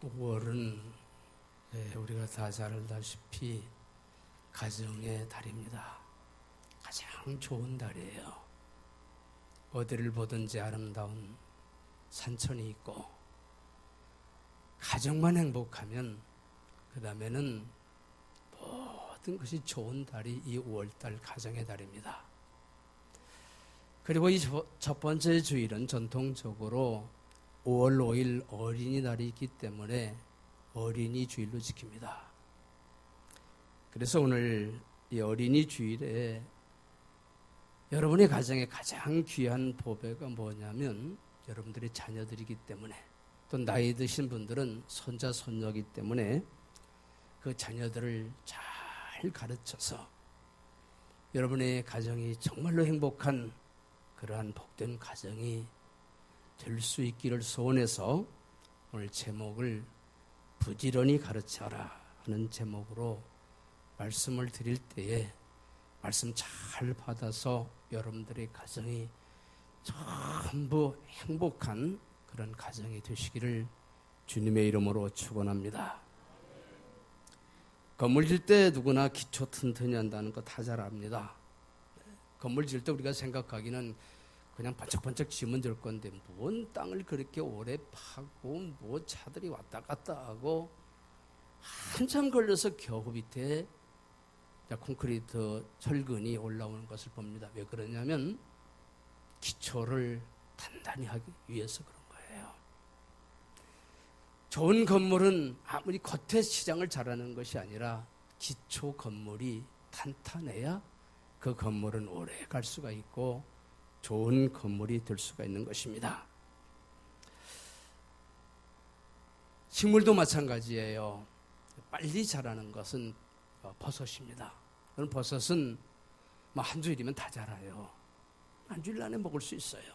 5월은 우리가 다 잘 알다시피 가정의 달입니다. 가장 좋은 달이에요. 어디를 보든지 아름다운 산천이 있고 가정만 행복하면 그 다음에는 모든 것이 좋은 달이 이 5월달 가정의 달입니다. 그리고 이 첫 번째 주일은 전통적으로 5월 5일 어린이날이 있기 때문에 어린이 주일로 지킵니다. 그래서 오늘 이 어린이 주일에 여러분의 가정에 가장 귀한 보배가 뭐냐면 여러분들의 자녀들이기 때문에, 또 나이 드신 분들은 손자 손녀이기 때문에 그 자녀들을 잘 가르쳐서 여러분의 가정이 정말로 행복한 그러한 복된 가정이 될 수 있기를 소원해서 오늘 제목을 부지런히 가르쳐라 하는 제목으로 말씀을 드릴 때에 말씀 잘 받아서 여러분들의 가정이 전부 행복한 그런 가정이 되시기를 주님의 이름으로 축원합니다. 건물 질 때 누구나 기초 튼튼히 한다는 거 다 잘 압니다. 건물 질 때 우리가 생각하기는 그냥 번쩍번쩍 지으면 될 건데 뭔 땅을 그렇게 오래 파고 뭐 차들이 왔다 갔다 하고 한참 걸려서 겨우 밑에 콘크리트 철근이 올라오는 것을 봅니다. 왜 그러냐면 기초를 단단히 하기 위해서 그런 거예요. 좋은 건물은 아무리 겉에 시장을 잘하는 것이 아니라 기초 건물이 탄탄해야 그 건물은 오래 갈 수가 있고 좋은 건물이 될 수가 있는 것입니다. 식물도 마찬가지예요. 빨리 자라는 것은 버섯입니다. 그런 버섯은 한 주일이면 다 자라요. 한 주일 안에 먹을 수 있어요.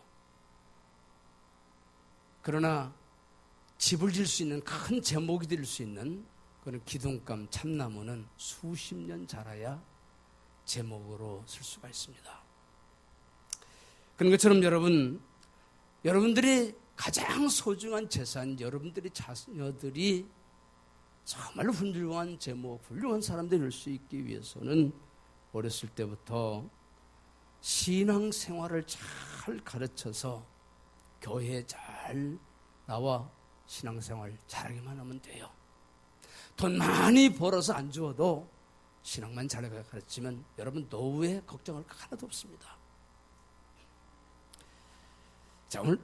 그러나 집을 질 수 있는 큰 제목이 될 수 있는 그런 기둥감 참나무는 수십 년 자라야 제목으로 쓸 수가 있습니다. 그런 것처럼 여러분들이 가장 소중한 재산, 여러분들의 자녀들이 정말로 훌륭한 제목, 훌륭한 사람들이 될 수 있기 위해서는 어렸을 때부터 신앙생활을 잘 가르쳐서 교회에 잘 나와 신앙생활 잘하기만 하면 돼요. 돈 많이 벌어서 안 주어도 신앙만 잘 가르치면 여러분 노후에 걱정할 거 하나도 없습니다. 자, 오늘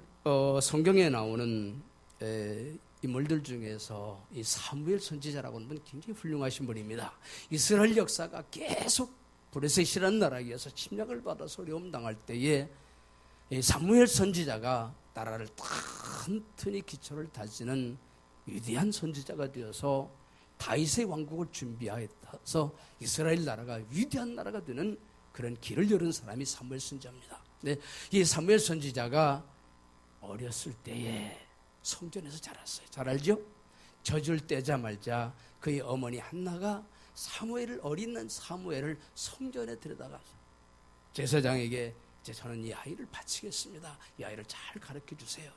성경에 나오는 인물들 중에서 이 사무엘 선지자라고 하는 분 굉장히 훌륭하신 분입니다. 이스라엘 역사가 계속 브레셋이라는 나라에서 침략을 받아서 어려움 당할 때에 이 사무엘 선지자가 나라를 튼튼히 기초를 다지는 위대한 선지자가 되어서 다윗의 왕국을 준비하여서 이스라엘 나라가 위대한 나라가 되는 그런 길을 열은 사람이 사무엘 선지자입니다. 근데 이 사무엘 선지자가 어렸을 때에 성전에서 자랐어요. 잘 알죠? 젖을 떼자마자 그의 어머니 한나가 어린 사무엘을 성전에 들여다가서 제사장에게 이제 저는 이 아이를 바치겠습니다. 이 아이를 잘 가르쳐 주세요.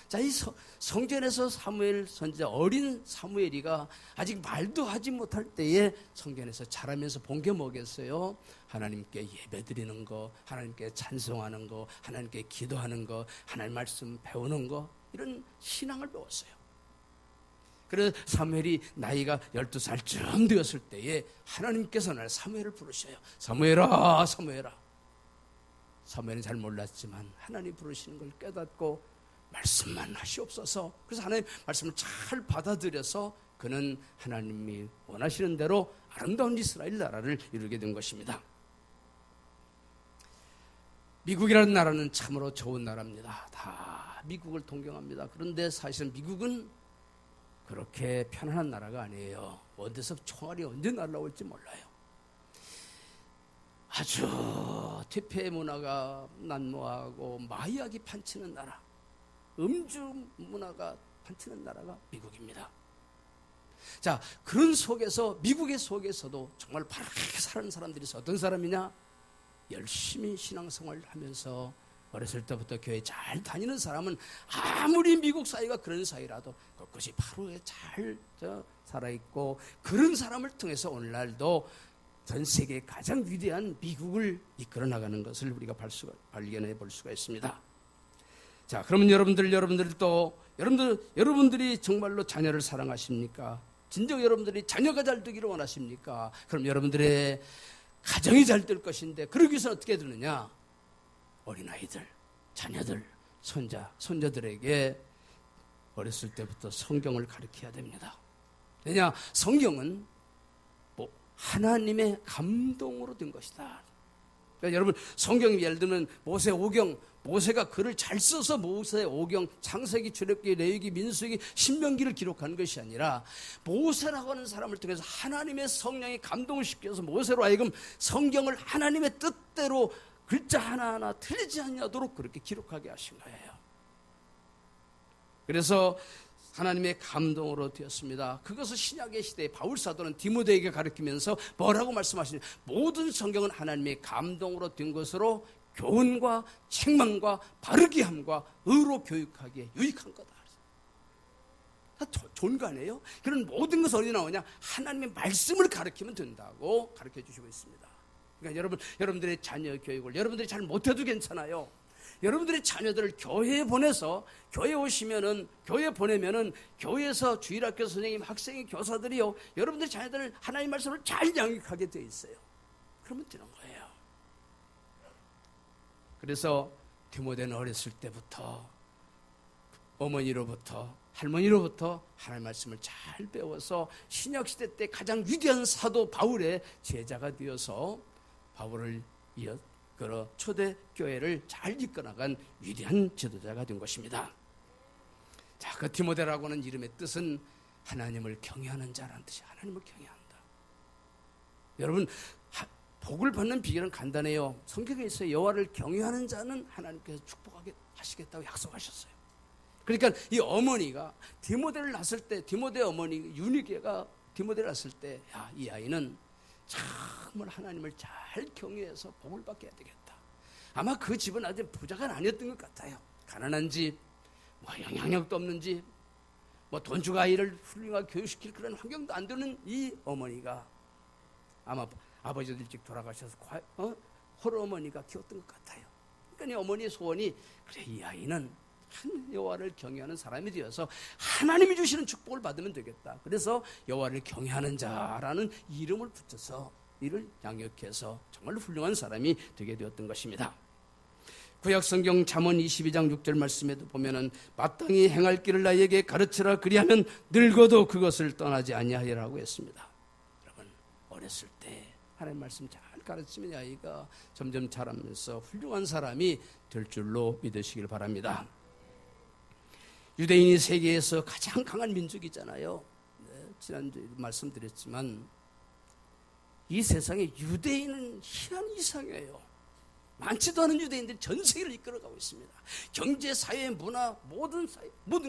자, 이 성전에서 사무엘 선지자, 어린 사무엘이가 아직 말도 하지 못할 때에 성전에서 자라면서 본 게 뭐겠어요? 하나님께 예배드리는 거, 하나님께 찬송하는 거, 하나님께 기도하는 거, 하나님 말씀 배우는 거, 이런 신앙을 배웠어요. 그래서 사무엘이 나이가 12살쯤 되었을 때에 하나님께서 날 사무엘을 부르셔요. 사무엘아, 사무엘아. 사무엘은 잘 몰랐지만 하나님 부르시는 걸 깨닫고 말씀만 하시옵소서. 그래서 하나님 말씀을 잘 받아들여서 그는 하나님이 원하시는 대로 아름다운 이스라엘 나라를 이루게 된 것입니다. 미국이라는 나라는 참으로 좋은 나라입니다. 다 미국을 동경합니다. 그런데 사실은 미국은 그렇게 편안한 나라가 아니에요. 어디서 총알이 언제 날라올지 몰라요. 아주 퇴폐 문화가 난무하고 마약이 판치는 나라, 음주 문화가 판치는 나라가 미국입니다. 자, 그런 속에서, 미국의 속에서도 정말 바르게 사는 사람들이 있어. 어떤 사람이냐? 열심히 신앙생활을 하면서 어렸을 때부터 교회 잘 다니는 사람은 아무리 미국 사회가 그런 사회라도 그것이 바로 잘 살아있고, 그런 사람을 통해서 오늘날도 전 세계 가장 위대한 미국을 이끌어 나가는 것을 우리가 발견해 볼 수가 있습니다. 자, 그러면 여러분들이 정말로 자녀를 사랑하십니까? 진정 여러분들이 자녀가 잘 되기를 원하십니까? 그럼 여러분들의 가정이 잘 될 것인데, 그러기 위해서 어떻게 되느냐? 어린아이들, 자녀들, 손자들에게 어렸을 때부터 성경을 가르쳐야 됩니다. 왜냐? 성경은 하나님의 감동으로 된 것이다. 그러니까 여러분, 성경이 예를 들면 모세가 글을 잘 써서 모세 오경, 창세기, 출애굽기, 레위기, 민수기, 신명기를 기록한 것이 아니라 모세라고 하는 사람을 통해서 하나님의 성령이 감동을 시켜서 모세로 하여금 성경을 하나님의 뜻대로 글자 하나하나 틀리지 않도록 그렇게 기록하게 하신 거예요. 그래서 하나님의 감동으로 되었습니다. 그것을 신약의 시대에 바울 사도는 디모데에게 가르치면서 뭐라고 말씀하시냐? 모든 성경은 하나님의 감동으로 된 것으로 교훈과 책망과 바르게 함과 의로 교육하기에 유익한 거다. 다 좋은 거 아니에요? 그런 모든 것은 어디 나오냐? 하나님의 말씀을 가르치면 된다고 가르쳐 주시고 있습니다. 그러니까 여러분들의 자녀 교육을 여러분들이 잘 못해도 괜찮아요. 여러분들의 자녀들을 교회에 보내서, 교회에 보내면은 교회에서 주일학교 선생님, 학생이, 교사들이요, 여러분들의 자녀들을 하나님 말씀을 잘 양육하게 돼 있어요. 그러면 되는 거예요. 그래서 디모데는 어렸을 때부터 어머니로부터, 할머니로부터 하나님 말씀을 잘 배워서 신약시대 때 가장 위대한 사도 바울의 제자가 되어서 바울을 이끌어 초대교회를 잘 이끌어나간 위대한 지도자가 된 것입니다. 자, 그 디모데라고 하는 이름의 뜻은 하나님을 경외하는 자라는 뜻이, 하나님을 경외한다. 여러분, 복을 받는 비결은 간단해요. 성경에 있어요. 여호와를 경외하는 자는 하나님께서 축복하게 하시겠다고 약속하셨어요. 그러니까 이 어머니가 디모데를 낳았을 때, 디모데 어머니 유니게가 디모데를 낳았을 때, 야, 이 아이는 정말 하나님을 잘 경외해서 복을 받게 해야 되겠다. 아마 그 집은 아주 부자가 아니었던 것 같아요. 가난한 집, 영향력도 없는 집, 돈 주고 아이를 훌륭하게 교육시킬 그런 환경도 안 되는 이 어머니가 아마 아버지도 일찍 돌아가셔서 홀어머니가 키웠던 것 같아요. 그러니까 이 어머니의 소원이, 그래, 이 아이는 한 여호와를 경외하는 사람이 되어서 하나님이 주시는 축복을 받으면 되겠다. 그래서 여호와를 경외하는 자라는 이름을 붙여서 이를 양육해서 정말로 훌륭한 사람이 되게 되었던 것입니다. 구약성경 잠언 22장 6절 말씀에도 보면은 마땅히 행할 길을 나에게 가르치라, 그리하면 늙어도 그것을 떠나지 아니하리라고 했습니다. 여러분, 어렸을 때 하나님 말씀 잘 가르치면 아이가 점점 자라면서 훌륭한 사람이 될 줄로 믿으시길 바랍니다. 유대인이 세계에서 가장 강한 민족이잖아요. 지난주에 말씀드렸지만 이 세상에 유대인은 희한 이상이에요. 많지도 않은 유대인들이 전 세계를 이끌어가고 있습니다. 경제, 사회, 문화, 모든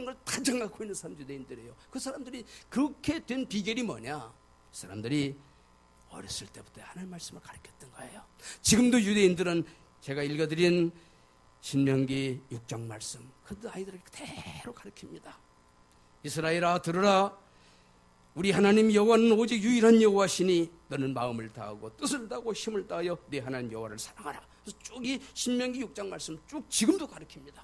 걸 다 장악하고 있는 사람 유대인들이에요. 그 사람들이 그렇게 된 비결이 뭐냐? 그 사람들이 어렸을 때부터 하나님 말씀을 가르쳤던 거예요. 지금도 유대인들은 제가 읽어드린 신명기 6장 말씀, 그 아이들에게 그대로 가르칩니다. 이스라엘아, 들으라. 우리 하나님 여호와는 오직 유일한 여호와시니 너는 마음을 다하고 뜻을 다하고 힘을 다하여 네 하나님 여호와를 사랑하라. 그래서 쭉 이 신명기 6장 말씀 쭉 지금도 가르칩니다.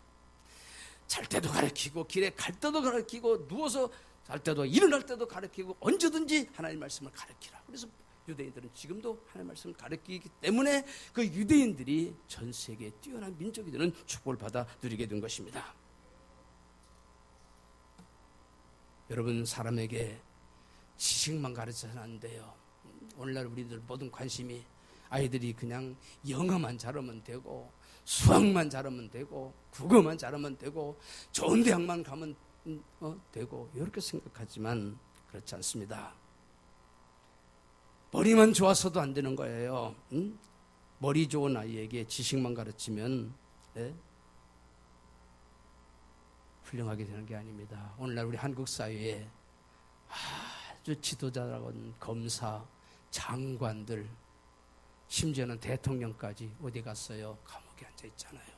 잘 때도 가르치고, 길에 갈 때도 가르치고, 누워서 잘 때도, 일어날 때도 가르치고, 언제든지 하나님 말씀을 가르치라. 그래서 유대인들은 지금도 하나님 말씀을 가르치기 때문에 그 유대인들이 전 세계에 뛰어난 민족이 되는 축복을 받아 누리게 된 것입니다. 여러분, 사람에게 지식만 가르쳐서는 안 돼요. 오늘날 우리들 모든 관심이 아이들이 그냥 영어만 잘하면 되고, 수학만 잘하면 되고, 국어만 잘하면 되고, 좋은 대학만 가면 되고, 이렇게 생각하지만 그렇지 않습니다. 머리만 좋아서도 안 되는 거예요. 머리 좋은 아이에게 지식만 가르치면 훌륭하게 되는 게 아닙니다. 오늘날 우리 한국 사회에 아주 지도자라고 하는 검사, 장관들, 심지어는 대통령까지 어디 갔어요? 감옥에 앉아 있잖아요.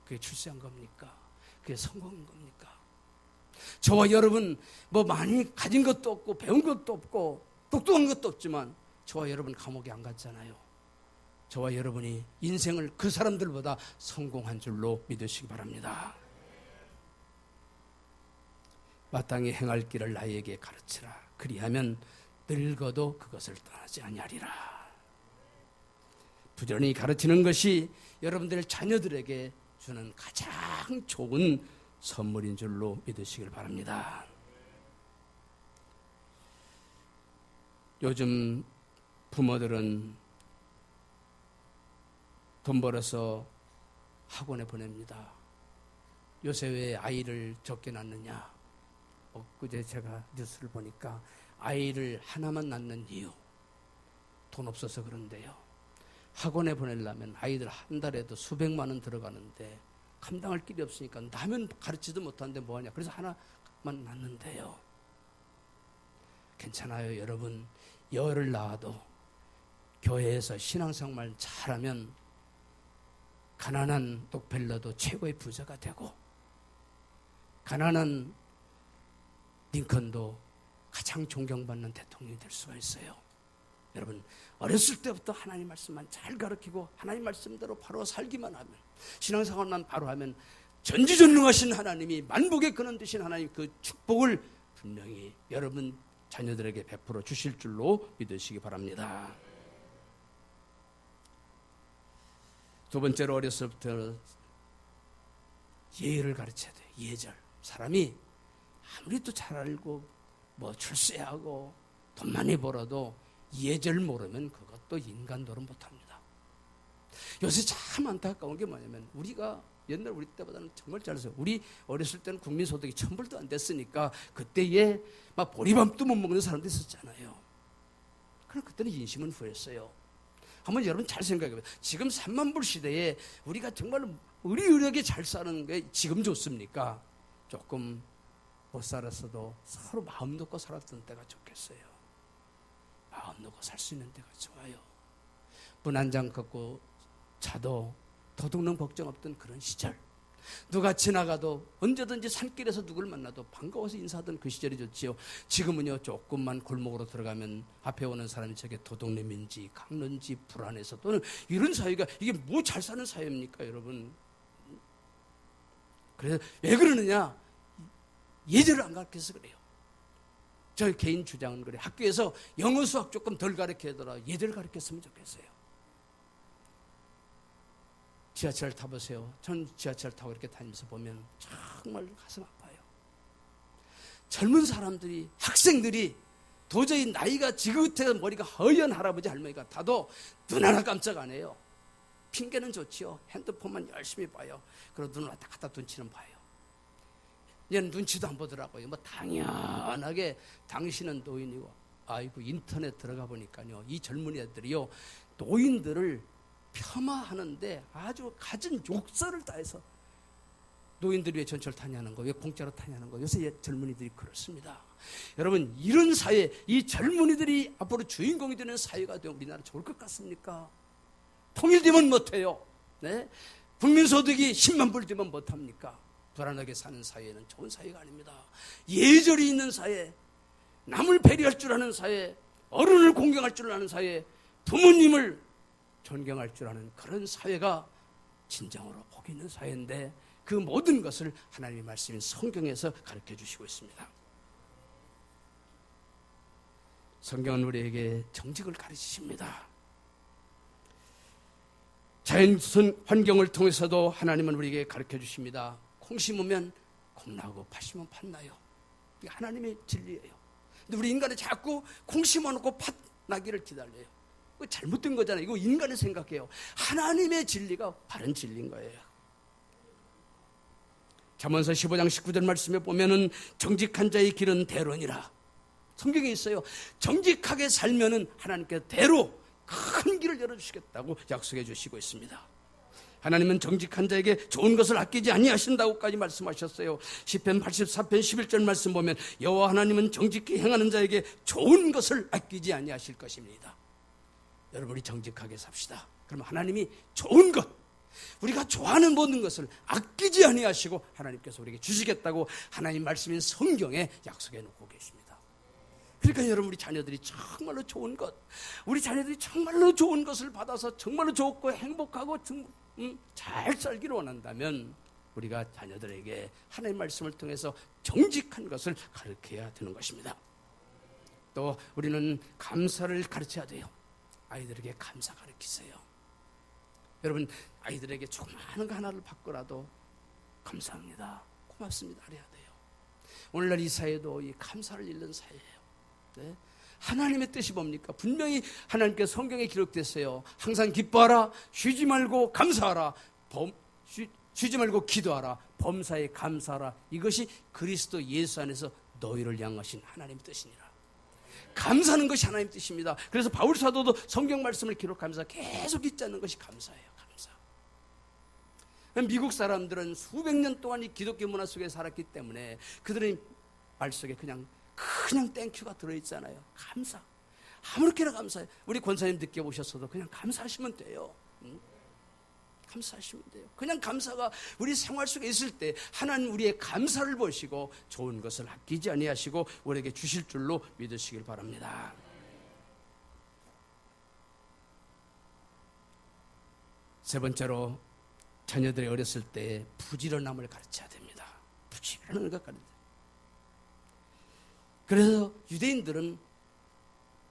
그게 출세한 겁니까? 그게 성공인 겁니까? 저와 여러분 뭐 많이 가진 것도 없고 배운 것도 없고 똑똑한 것도 없지만 저와 여러분 감옥에 안 갔잖아요. 저와 여러분이 인생을 그 사람들보다 성공한 줄로 믿으시기 바랍니다. 마땅히 행할 길을 나에게 가르치라. 그리하면 늙어도 그것을 떠나지 아니하리라. 부지런히 가르치는 것이 여러분들 자녀들에게 주는 가장 좋은 선물인 줄로 믿으시길 바랍니다. 요즘 부모들은 돈 벌어서 학원에 보냅니다. 요새 왜 아이를 적게 낳느냐? 엊그제 제가 뉴스를 보니까 아이를 하나만 낳는 이유, 돈 없어서 그런데요. 학원에 보내려면 아이들 한 달에도 수백만 원 들어가는데 감당할 길이 없으니까 나면 가르치도 못하는데 뭐하냐. 그래서 하나만 낳는데요. 괜찮아요, 여러분. 열을 낳아도 교회에서 신앙생활 잘하면 가난한 록펠러도 최고의 부자가 되고 가난한 링컨도 가장 존경받는 대통령이 될 수가 있어요. 여러분, 어렸을 때부터 하나님 말씀만 잘 가르치고 하나님 말씀대로 바로 살기만 하면, 신앙생활만 바로 하면 전지전능하신 하나님이 만복의 근원 되신 하나님 그 축복을 분명히 여러분 자녀들에게 베풀어 주실 줄로 믿으시기 바랍니다. 두 번째로 어렸을 때부터 예의를 가르쳐야 돼요. 예절. 사람이 아무리 또 잘 알고 뭐 출세하고 돈 많이 벌어도 예절 모르면 그것도 인간 노릇 못합니다. 요새 참 안타까운 게 뭐냐면 우리가 옛날 우리 때보다는 정말 잘했어요. 우리 어렸을 때는 국민소득이 1,000불도 안 됐으니까 그때에 막 보리밥도 못 먹는 사람도 있었잖아요. 그럼 그때는 인심은 후했어요. 한번 여러분 잘 생각해봐요. 지금 3만 불 시대에 우리가 정말 의리의리하게 잘 사는 게 지금 좋습니까? 조금 못 살았어도 서로 마음 놓고 살았던 때가 좋겠어요. 마음 놓고 살 수 있는 때가 좋아요. 문 한 장 걷고 자도 도둑놈 걱정 없던 그런 시절. 누가 지나가도 언제든지 산길에서 누구를 만나도 반가워서 인사하던 그 시절이 좋지요. 지금은요, 조금만 골목으로 들어가면 앞에 오는 사람이 저게 도둑놈인지 강론지 불안해서, 또는 이런 사회가 이게 뭐 잘 사는 사회입니까, 여러분? 그래서 왜 그러느냐? 예절을 안 가르쳐서 그래요. 저 개인 주장은 그래요. 학교에서 영어 수학 조금 덜 가르쳐더라 예절을 가르쳤으면 좋겠어요. 지하철 타보세요. 전 지하철 타고 이렇게 다니면서 보면 정말 가슴 아파요. 젊은 사람들이, 학생들이 도저히 나이가 지긋해서 머리가 허연 할아버지 할머니가 타도 눈 하나 깜짝 안 해요. 핑계는 좋지요. 핸드폰만 열심히 봐요. 그리고 눈을 왔다 갔다 눈치는 봐요. 얘는 눈치도 안 보더라고요. 뭐 당연하게 당신은 노인이고, 아이고 인터넷 들어가 보니까요, 이 젊은 애들이요 노인들을 폄하하는데 아주 갖은 욕설을 다해서 노인들이 왜 전철 타냐는 거, 왜 공짜로 타냐는 거. 요새 젊은이들이 그렇습니다. 여러분, 이런 사회, 이 젊은이들이 앞으로 주인공이 되는 사회가 되면 우리나라 좋을 것 같습니까? 통일되면 못해요. 네? 국민소득이 10만 불 되면 못합니까? 불안하게 사는 사회는 좋은 사회가 아닙니다. 예절이 있는 사회, 남을 배려할 줄 아는 사회, 어른을 공경할 줄 아는 사회, 부모님을 존경할 줄 아는 그런 사회가 진정으로 복 있는 사회인데, 그 모든 것을 하나님의 말씀인 성경에서 가르쳐 주시고 있습니다. 성경은 우리에게 정직을 가르치십니다. 자연 환경을 통해서도 하나님은 우리에게 가르쳐 주십니다. 콩 심으면 콩 나고 팥 심으면 팥 나요. 이게 하나님의 진리예요. 근데 우리 인간은 자꾸 콩 심어놓고 팥 나기를 기다려요. 이거 잘못된 거잖아요. 이거 인간이 생각해요. 하나님의 진리가 바른 진리인 거예요. 잠언서 15장 19절 말씀에 보면은 정직한 자의 길은 대로니라. 성경에 있어요. 정직하게 살면은 하나님께서 대로 큰 길을 열어주시겠다고 약속해 주시고 있습니다. 하나님은 정직한 자에게 좋은 것을 아끼지 아니하신다고까지 말씀하셨어요. 시편 84편 11절 말씀 보면 여호와 하나님은 정직히 행하는 자에게 좋은 것을 아끼지 아니하실 것입니다. 여러분이 정직하게 삽시다. 그러면 하나님이 좋은 것, 우리가 좋아하는 모든 것을 아끼지 아니하시고 하나님께서 우리에게 주시겠다고 하나님 말씀인 성경에 약속해 놓고 계십니다. 그러니까 여러분, 우리 자녀들이 정말로 좋은 것, 우리 자녀들이 정말로 좋은 것을 받아서 정말로 좋고 행복하고 잘 살기를 원한다면 우리가 자녀들에게 하나님의 말씀을 통해서 정직한 것을 가르쳐야 되는 것입니다. 또 우리는 감사를 가르쳐야 돼요. 아이들에게 감사 가르치세요. 여러분, 아이들에게 조그마한 거 하나를 받고라도 감사합니다, 고맙습니다 해야 돼요. 오늘날 이 사회도 이 감사를 잃는 사회예요. 네? 하나님의 뜻이 뭡니까? 분명히 하나님께서 성경에 기록됐어요. 항상 기뻐하라, 쉬지 말고 감사하라, 쉬지 말고 기도하라, 범사에 감사하라. 이것이 그리스도 예수 안에서 너희를 향하신 하나님의 뜻이니라. 감사하는 것이 하나님의 뜻입니다. 그래서 바울 사도도 성경 말씀을 기록하면서 계속 잊지 않는 것이 감사예요. 감사. 미국 사람들은 수백 년 동안 이 기독교 문화 속에 살았기 때문에 그들의 말 속에 그냥 땡큐가 들어있잖아요. 감사. 아무렇게나 감사해요. 우리 권사님 늦게 오셨어도 그냥 감사하시면 돼요. 감사하시면 돼요. 그냥 감사가 우리 생활 속에 있을 때 하나님 우리의 감사를 보시고 좋은 것을 아끼지 아니하시고 우리에게 주실 줄로 믿으시길 바랍니다. 세 번째로, 자녀들이 어렸을 때 부지런함을 가르쳐야 됩니다. 부지런한 것 가르쳐야. 그래서 유대인들은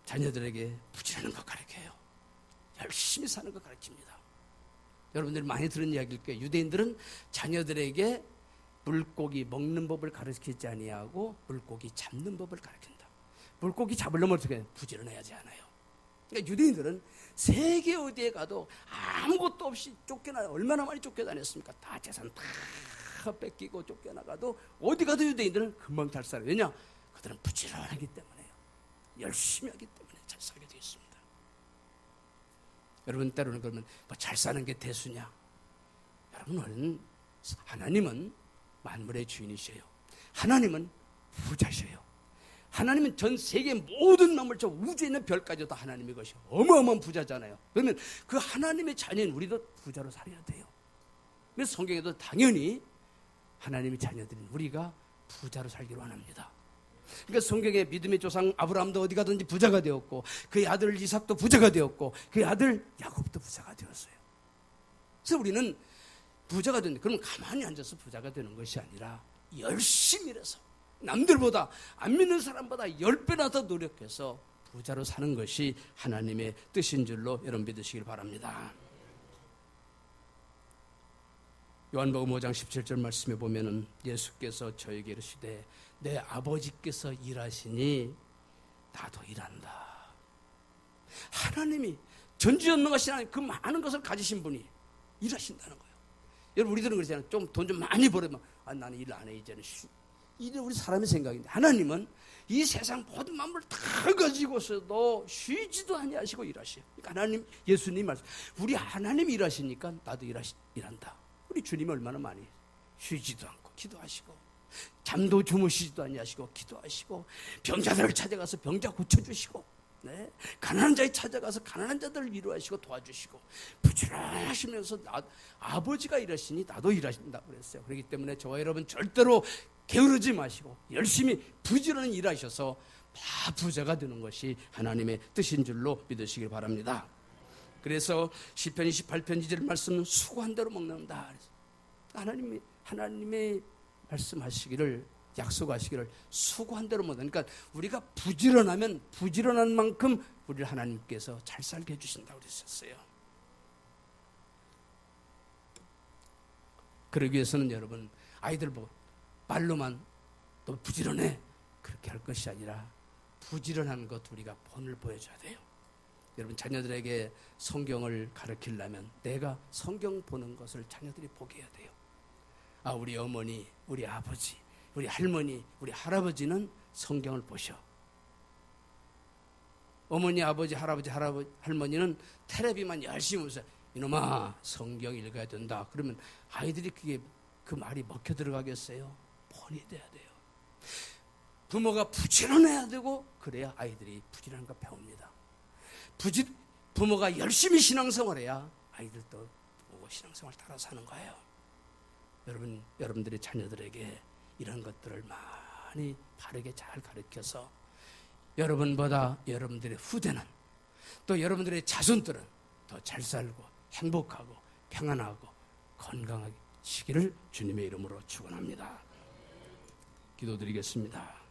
자녀들에게 부지런한 것 가르쳐요. 열심히 사는 것 가르칩니다. 여러분들이 많이 들은 이야기일 거예요. 유대인들은 자녀들에게 물고기 먹는 법을 가르치지 아니하고 물고기 잡는 법을 가르친다. 물고기 잡으려면 어떻게 해요? 부지런해야지 않아요. 그러니까 유대인들은 세계 어디에 가도 아무것도 없이 쫓겨나요. 얼마나 많이 쫓겨다녔습니까? 다 재산 다 뺏기고 쫓겨나가도 어디 가도 유대인들은 금방 잘 살아요. 왜냐? 그들은 부지런하기 때문에요. 열심히 하기 때문에 잘 살게 되어 있습니다. 여러분, 때로는 그러면 뭐 잘 사는 게 대수냐? 여러분, 하나님은 만물의 주인이셔요. 하나님은 부자셔요. 하나님은 전 세계 모든 만물, 저 우주에 있는 별까지도 하나님의 것이 어마어마한 부자잖아요. 그러면 그 하나님의 자녀인 우리도 부자로 살아야 돼요. 그래서 성경에도 당연히 하나님의 자녀들인 우리가 부자로 살기로 원합니다. 그러니까 성경에 믿음의 조상 아브라함도 어디 가든지 부자가 되었고, 그의 아들 이삭도 부자가 되었고, 그의 아들 야곱도 부자가 되었어요. 그래서 우리는 부자가 되는데, 그러면 가만히 앉아서 부자가 되는 것이 아니라 열심히 일해서 남들보다, 안 믿는 사람보다 10배나 더 노력해서 부자로 사는 것이 하나님의 뜻인 줄로 여러분 믿으시길 바랍니다. 요한복음 5장 17절 말씀에 보면은 예수께서 저에게 이르시되 내 아버지께서 일하시니 나도 일한다. 하나님이 전지전능하신 하나님, 그 많은 것을 가지신 분이 일하신다는 거예요. 여러분, 우리들은 그러잖아요. 좀 돈 좀 많이 벌으면 나는 일 안 해, 이제는. 이게 우리 사람의 생각인데, 하나님은 이 세상 모든 만물을 다 가지고서도 쉬지도 아니하시고 일하셔요. 그러니까 하나님, 예수님 말씀, 우리 하나님이 일하시니까 나도 일한다. 우리 주님이 얼마나 많이 쉬지도 않고 기도하시고, 잠도 주무시지도 아니하시고 기도하시고, 병자들을 찾아가서 병자 고쳐주시고, 네? 가난한 자에 찾아가서 가난한 자들을 위로하시고 도와주시고, 부지런하시면서 아버지가 일하시니 나도 일하신다고 그랬어요. 그렇기 때문에 저와 여러분 절대로 게으르지 마시고 열심히 부지런히 일하셔서 다 부자가 되는 것이 하나님의 뜻인 줄로 믿으시길 바랍니다. 그래서 시편 28편 2절 말씀은 수고한 대로 먹는다. 하나님의 말씀하시기를, 약속하시기를 수고한 대로 먹는다. 그러니까 우리가 부지런하면 부지런한 만큼 우리를 하나님께서 잘 살게 해주신다고 그러셨어요. 그러기 위해서는 여러분, 아이들 보고 말로만 또 부지런해 그렇게 할 것이 아니라 부지런한 것 우리가 본을 보여줘야 돼요. 여러분, 자녀들에게 성경을 가르치려면 내가 성경 보는 것을 자녀들이 보게 해야 돼요. 우리 어머니, 우리 아버지, 우리 할머니, 우리 할아버지는 성경을 보셔. 어머니, 아버지, 할머니는 텔레비만 열심히 보세요. 이놈아, 성경 읽어야 된다. 그러면 아이들이 그 말이 먹혀 들어가겠어요? 본이 돼야 돼요. 부모가 부지런해야 되고, 그래야 아이들이 부지런한 거 배웁니다. 부모가 열심히 신앙생활해야 아이들도 보고 신앙생활 따라 사는 거예요. 여러분, 여러분들의 자녀들에게 이런 것들을 많이 바르게 잘 가르쳐서 여러분보다 여러분들의 후대는 또 여러분들의 자손들은 더 잘 살고 행복하고 평안하고 건강하시기를 주님의 이름으로 축원합니다. 기도드리겠습니다.